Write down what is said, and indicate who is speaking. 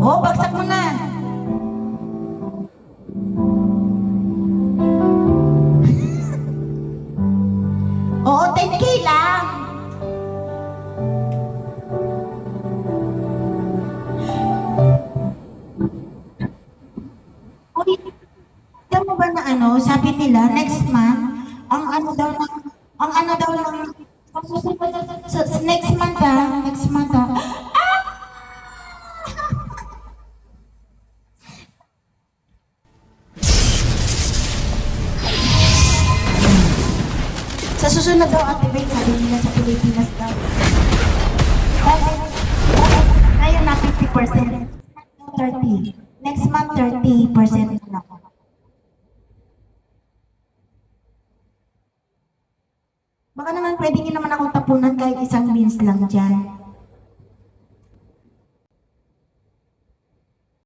Speaker 1: Oh, bagsak mo na. Oo, 10K lang. Uy, alam mo ba na ano, sabi nila, next month, ang ano daw ng, ang ano daw ng, next month next month sa susunod daw activate, sabi nila sa Pilipinas daw. Ngayon na 50%. 30. Next month, 30% na lang. Baka naman pwede nyo naman akong tapunan kahit isang beans lang dyan.